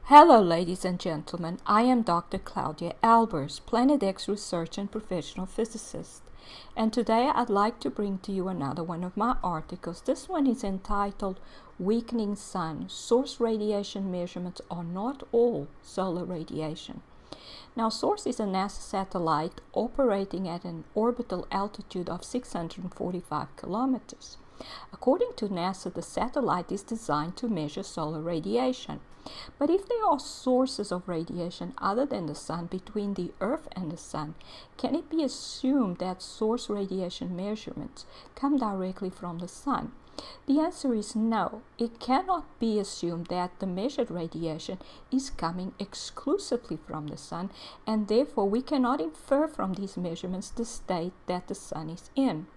Hello ladies and gentlemen, I am Dr. Claudia Albers, Planet X research and professional physicist. And today I'd like to bring to you another one of my articles. This one is entitled Weakening Sun, Source Radiation Measurements Are Not All Solar Radiation. Now, SOURCE is a NASA satellite operating at an orbital altitude of 645 kilometers. According to NASA, the satellite is designed to measure solar radiation. But if there are sources of radiation other than the sun between the Earth and the sun, can it be assumed that source radiation measurements come directly from the sun? The answer is no. It cannot be assumed that the measured radiation is coming exclusively from the sun, and therefore we cannot infer from these measurements the state that the sun is in.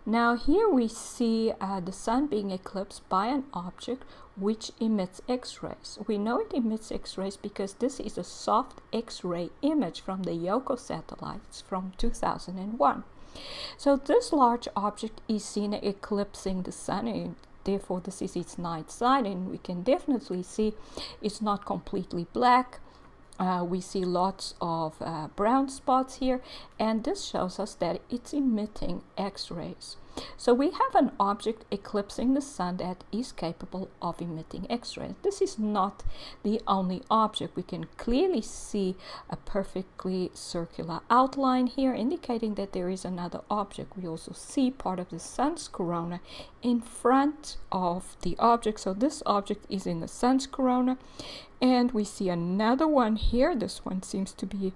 Now here we see the sun being eclipsed by an object which emits X-rays. We know it emits X-rays because this is a soft X-ray image from the Yoco satellites from 2001. So this large object is seen eclipsing the sun, and therefore this is its night side, and we can definitely see it's not completely black. We see lots of brown spots here, and this shows us that it's emitting X-rays. So we have an object eclipsing the sun that is capable of emitting X-rays. This is not the only object. We can clearly see a perfectly circular outline here, indicating that there is another object. We also see part of the sun's corona in front of the object. So this object is in the sun's corona. And we see another one here. This one seems to be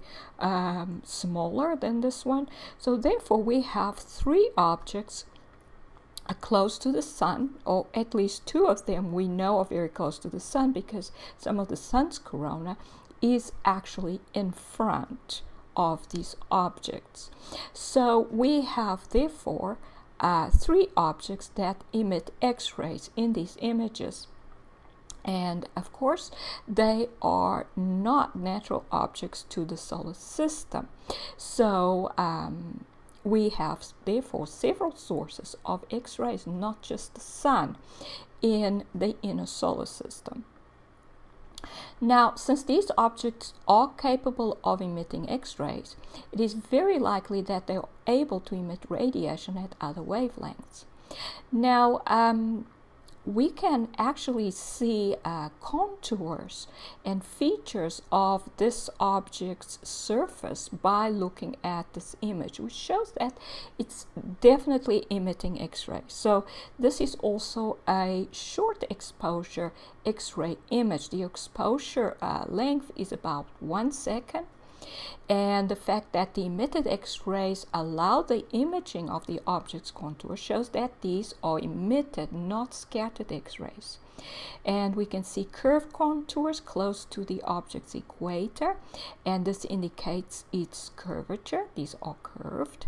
smaller than this one. So therefore we have three objects close to the sun, or at least two of them we know are very close to the sun because some of the sun's corona is actually in front of these objects. So we have therefore three objects that emit X-rays in these images. And of course, they are not natural objects to the solar system. So we have therefore several sources of X-rays, not just the sun, in the inner solar system. Now, since these objects are capable of emitting X-rays, it is very likely that they are able to emit radiation at other wavelengths. Now, we can actually see contours and features of this object's surface by looking at this image, which shows that it's definitely emitting X-rays. So this is also a short exposure X-ray image. The exposure length is about 1 second. And the fact that the emitted X-rays allow the imaging of the object's contour shows that these are emitted, not scattered X-rays. And we can see curved contours close to the object's equator, and this indicates its curvature. These are curved,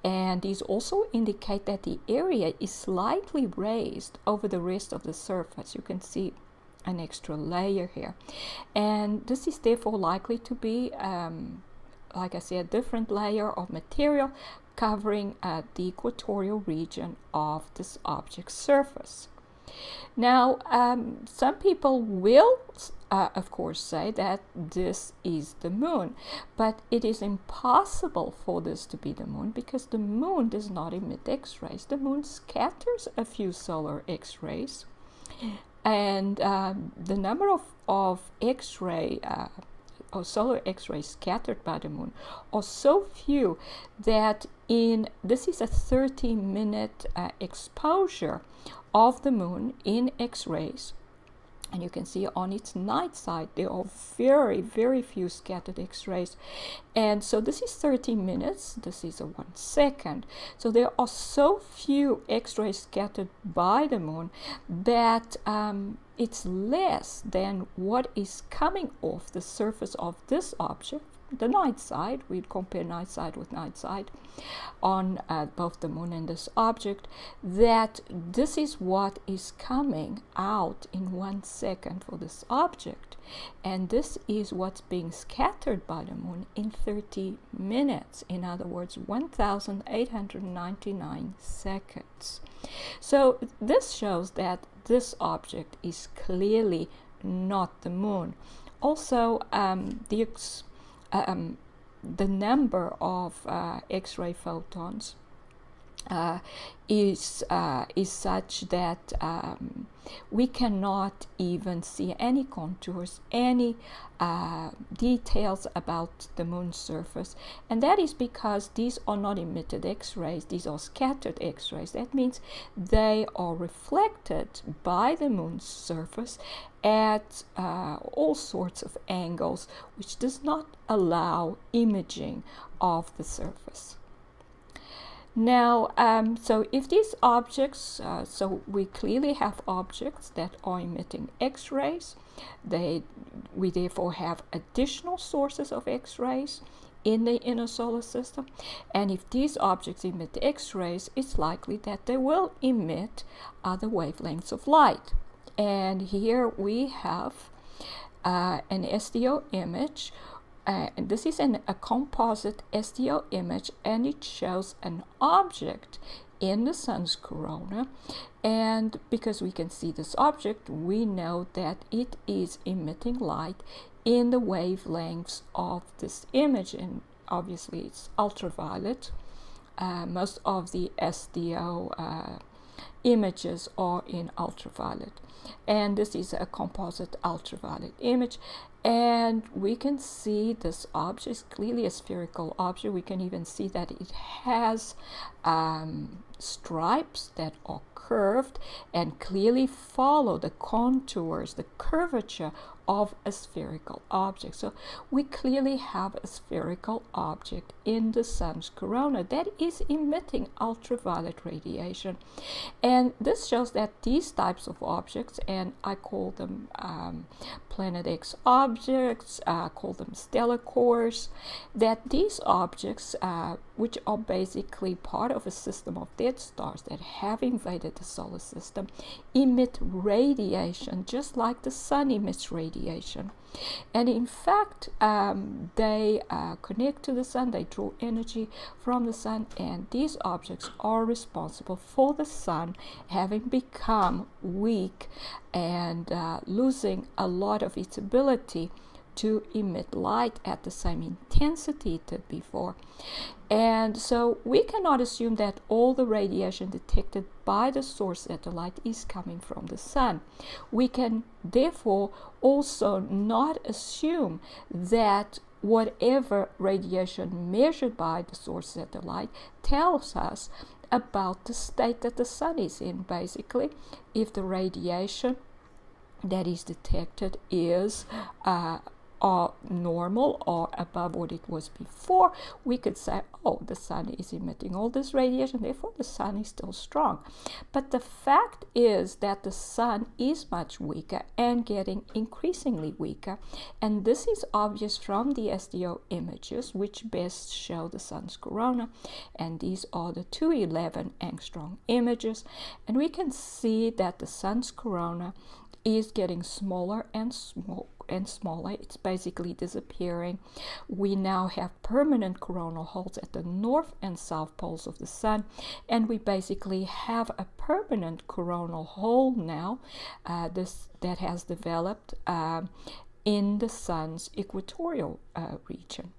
and these also indicate that the area is slightly raised over the rest of the surface. You can see an extra layer here, and this is therefore likely to be like I said, a different layer of material covering the equatorial region of this object's surface. Now, some people will of course say that this is the moon, but it is impossible for this to be the moon because the moon does not emit X-rays. The moon scatters a few solar X-rays, and the number of X-ray or solar X-rays scattered by the moon are so few that this is a 30-minute exposure of the moon in X-rays. And you can see on its night side there are very, very few scattered X-rays. And so this is 30 minutes, this is a 1 second. So there are so few X-rays scattered by the moon that it's less than what is coming off the surface of this object, the night side. We'd compare night side with night side on both the moon and this object, that this is what is coming out in 1 second for this object, and this is what's being scattered by the moon in 30 minutes, in other words 1899 seconds. So this shows that this object is clearly not the moon. Also, the number of X-ray photons is such that we cannot even see any contours, any details about the moon's surface, and that is because these are not emitted X-rays, these are scattered X-rays. That means they are reflected by the moon's surface at all sorts of angles, which does not allow imaging of the surface. Now, so if these objects, so we clearly have objects that are emitting X-rays, we therefore have additional sources of X-rays in the inner solar system, and if these objects emit X-rays, it's likely that they will emit other wavelengths of light. And here we have an SDO image. And this is a composite SDO image, and it shows an object in the sun's corona. And because we can see this object, we know that it is emitting light in the wavelengths of this image, and obviously it's ultraviolet. Most of the SDO images are in ultraviolet, and this is a composite ultraviolet image. And we can see this object is clearly a spherical object. We can even see that it has stripes that are curved and clearly follow the contours, the curvature of a spherical object. So we clearly have a spherical object in the sun's corona that is emitting ultraviolet radiation. And this shows that these types of objects, and I call them Planet X objects, call them stellar cores, that these objects, which are basically part of a system of dead stars that have invaded the solar system, emit radiation just like the sun emits radiation. And in fact, they connect to the sun, they draw energy from the sun, and these objects are responsible for the sun having become weak and losing a lot of its ability to emit light at the same intensity it did before. And so we cannot assume that all the radiation detected by the source satellite is coming from the sun. We can therefore also not assume that whatever radiation measured by the source satellite tells us about the state that the sun is in. Basically, if the radiation that is detected is normal or above what it was before, we could say, oh, the sun is emitting all this radiation, therefore the sun is still strong. But the fact is that the sun is much weaker and getting increasingly weaker, and this is obvious from the SDO images, which best show the sun's corona, and these are the 211 angstrom images, and we can see that the sun's corona is getting smaller and smaller. It's basically disappearing. We now have permanent coronal holes at the north and south poles of the sun, and we basically have a permanent coronal hole now that has developed in the sun's equatorial region.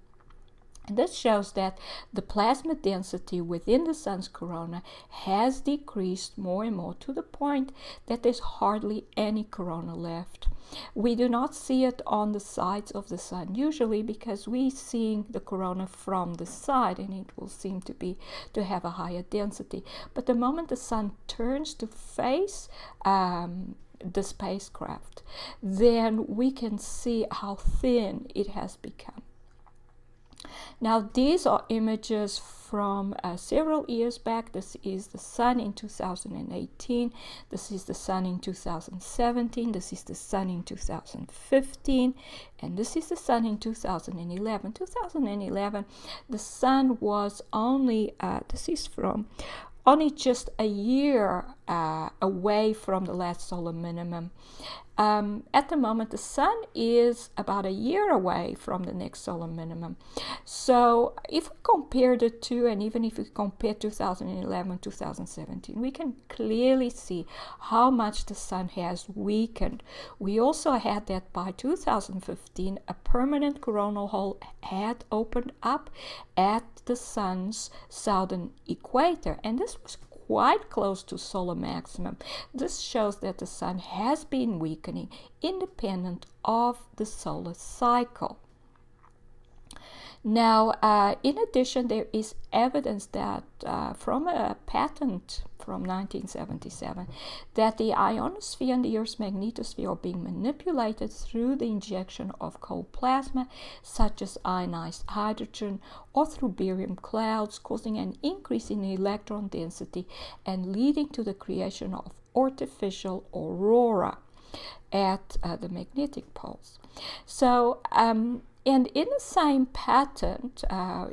And this shows that the plasma density within the sun's corona has decreased more and more to the point that there's hardly any corona left. We do not see it on the sides of the sun usually because we're seeing the corona from the side, and it will seem to have a higher density. But the moment the sun turns to face the spacecraft, then we can see how thin it has become. Now, these are images from several years back. This is the sun in 2018. This is the sun in 2017. This is the sun in 2015. And this is the sun in 2011. 2011, the sun was only, this is from only just a year away from the last solar minimum. at the moment the sun is about a year away from the next solar minimum. So if we compare the two, and even if we compare 2011 2017, we can clearly see how much the sun has weakened. We also had that by 2015 a permanent coronal hole had opened up at the sun's southern equator, and this was quite close to solar maximum. This shows that the sun has been weakening independent of the solar cycle. Now, in addition, there is evidence that from a patent from 1977 that the ionosphere and the Earth's magnetosphere are being manipulated through the injection of cold plasma, such as ionized hydrogen, or through barium clouds, causing an increase in electron density and leading to the creation of artificial aurora at the magnetic poles. So, and in the same patent,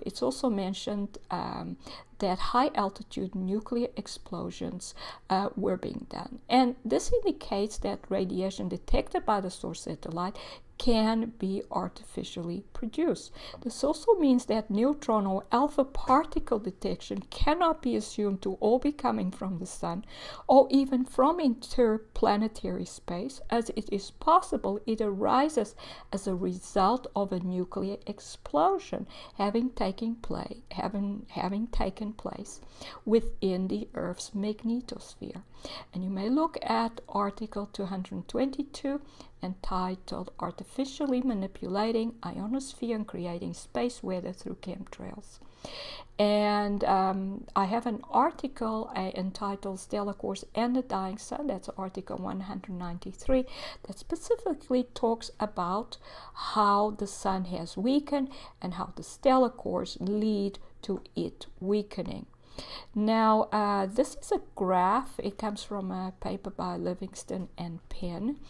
it's also mentioned that high altitude nuclear explosions were being done. And this indicates that radiation detected by the source satellite can be artificially produced. This also means that neutron or alpha particle detection cannot be assumed to all be coming from the sun or even from interplanetary space, as it is possible it arises as a result of a nuclear explosion having taken place within the Earth's magnetosphere. And you may look at article 222 entitled Artificially Manipulating Ionosphere and Creating Space Weather Through Chemtrails. And I have an article entitled Stellar Cores and the Dying Sun, that's article 193, that specifically talks about how the sun has weakened and how the stellar cores lead to it weakening. Now, this is a graph. It comes from a paper by Livingston and Penn,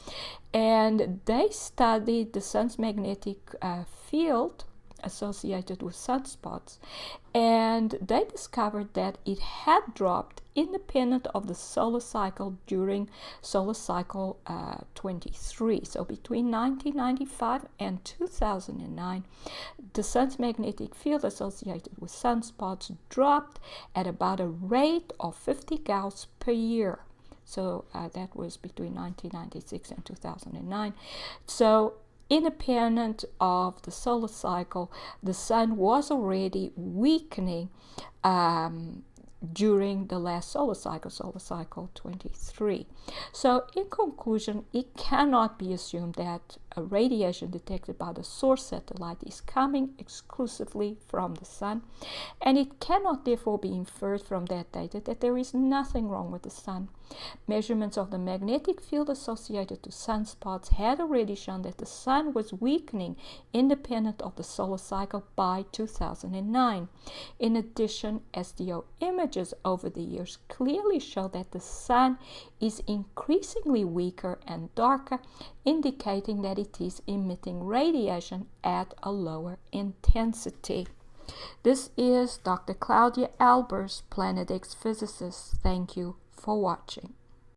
and they studied the sun's magnetic field associated with sunspots, and they discovered that it had dropped independent of the solar cycle during solar cycle 23. So between 1995 and 2009, the sun's magnetic field associated with sunspots dropped at about a rate of 50 gauss per year. So that was between 1996 and 2009. So independent of the solar cycle, the sun was already weakening during the last solar cycle 23. So in conclusion, it cannot be assumed that a radiation detected by the source satellite is coming exclusively from the sun, and it cannot therefore be inferred from that data that there is nothing wrong with the sun. Measurements of the magnetic field associated to sunspots had already shown that the sun was weakening independent of the solar cycle by 2009. In addition, SDO images over the years clearly show that the sun is increasingly weaker and darker, indicating that it is emitting radiation at a lower intensity. This is Dr. Claudia Albers, Planet X physicist. Thank you for watching.